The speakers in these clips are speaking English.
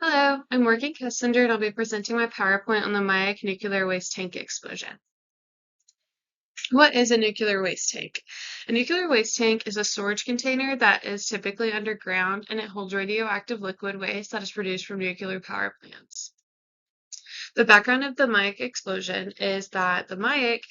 Hello, I'm working Cassandra and I'll be presenting my PowerPoint on the Mayak nuclear waste tank explosion. What is a nuclear waste tank? A nuclear waste tank is a storage container that is typically underground and it holds radioactive liquid waste that is produced from nuclear power plants. The background of the Mayak explosion is that the Mayak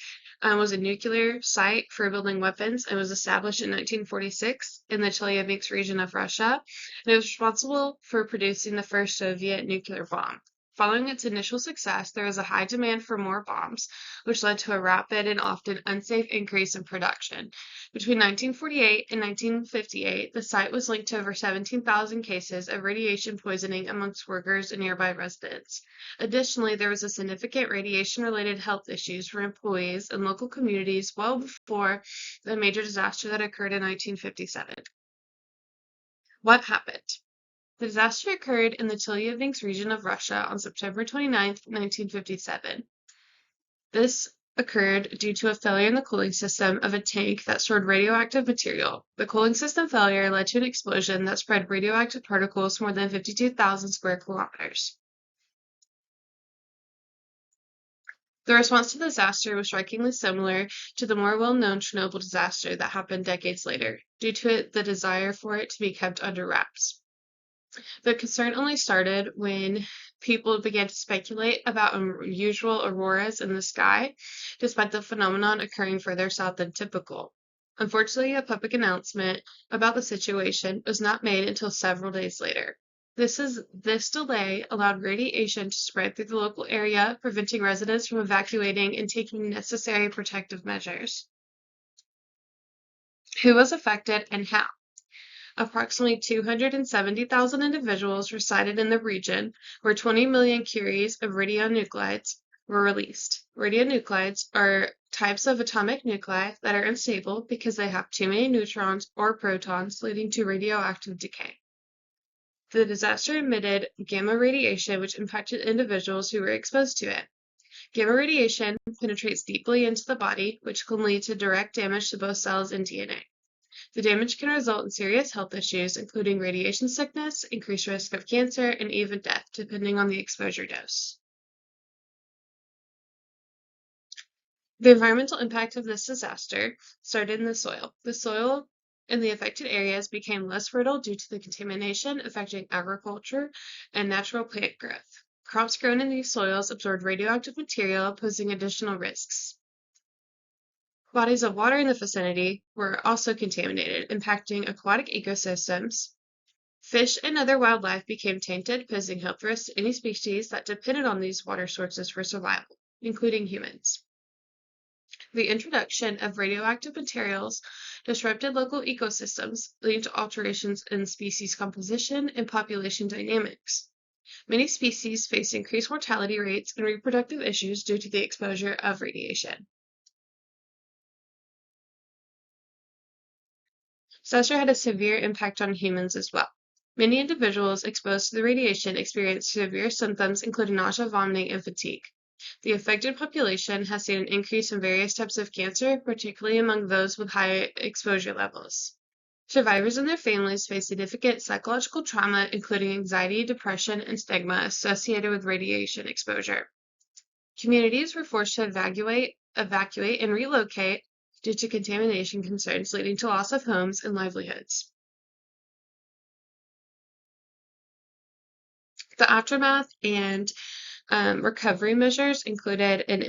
was a nuclear site for building weapons and was established in 1946 in the Chelyabinsk region of Russia, and it was responsible for producing the first Soviet nuclear bomb. Following its initial success, there was a high demand for more bombs, which led to a rapid and often unsafe increase in production. Between 1948 and 1958, the site was linked to over 17,000 cases of radiation poisoning amongst workers and nearby residents. Additionally, there was a significant radiation-related health issues for employees and local communities well before the major disaster that occurred in 1957. What happened? The disaster occurred in the Chelyabinsk region of Russia on September 29, 1957. This occurred due to a failure in the cooling system of a tank that stored radioactive material. The cooling system failure led to an explosion that spread radioactive particles more than 52,000 square kilometers. The response to the disaster was strikingly similar to the more well-known Chernobyl disaster that happened decades later, due to the desire for it to be kept under wraps. The concern only started when people began to speculate about unusual auroras in the sky, despite the phenomenon occurring further south than typical. Unfortunately, a public announcement about the situation was not made until several days later. This delay allowed radiation to spread through the local area, preventing residents from evacuating and taking necessary protective measures. Who was affected and how? Approximately 270,000 individuals resided in the region, where 20 million curies of radionuclides were released. Radionuclides are types of atomic nuclei that are unstable because they have too many neutrons or protons, leading to radioactive decay. The disaster emitted gamma radiation, which impacted individuals who were exposed to it. Gamma radiation penetrates deeply into the body, which can lead to direct damage to both cells and DNA. The damage can result in serious health issues, including radiation sickness, increased risk of cancer, and even death, depending on the exposure dose. The environmental impact of this disaster started in the soil. The soil in the affected areas became less fertile due to the contamination affecting agriculture and natural plant growth. Crops grown in these soils absorbed radioactive material, posing additional risks. Bodies of water in the vicinity were also contaminated, impacting aquatic ecosystems. Fish and other wildlife became tainted, posing health risks to any species that depended on these water sources for survival, including humans. The introduction of radioactive materials disrupted local ecosystems, leading to alterations in species composition and population dynamics. Many species face increased mortality rates and reproductive issues due to the exposure of radiation. Disaster had a severe impact on humans as well. Many individuals exposed to the radiation experienced severe symptoms, including nausea, vomiting, and fatigue. The affected population has seen an increase in various types of cancer, particularly among those with high exposure levels. Survivors and their families face significant psychological trauma, including anxiety, depression, and stigma associated with radiation exposure. Communities were forced to evacuate, and relocate due to contamination concerns, leading to loss of homes and livelihoods. The aftermath and recovery measures included an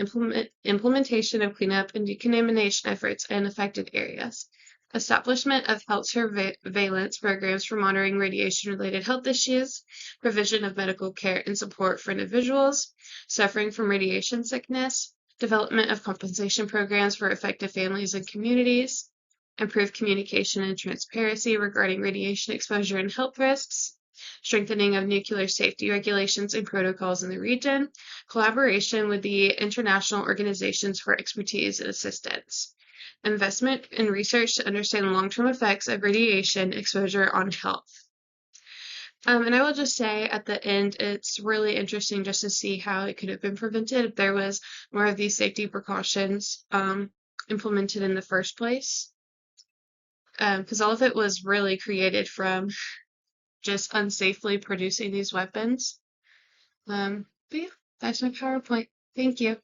implementation of cleanup and decontamination efforts in affected areas, establishment of health surveillance programs for monitoring radiation-related health issues, provision of medical care and support for individuals suffering from radiation sickness, development of compensation programs for affected families and communities, improved communication and transparency regarding radiation exposure and health risks, strengthening of nuclear safety regulations and protocols in the region, collaboration with the international organizations for expertise and assistance, investment in research to understand the long-term effects of radiation exposure on health. And I will just say at the end, it's really interesting just to see how it could have been prevented if there was more of these safety precautions implemented in the first place. Because all of it was really created from just unsafely producing these weapons. But yeah, that's my PowerPoint. Thank you.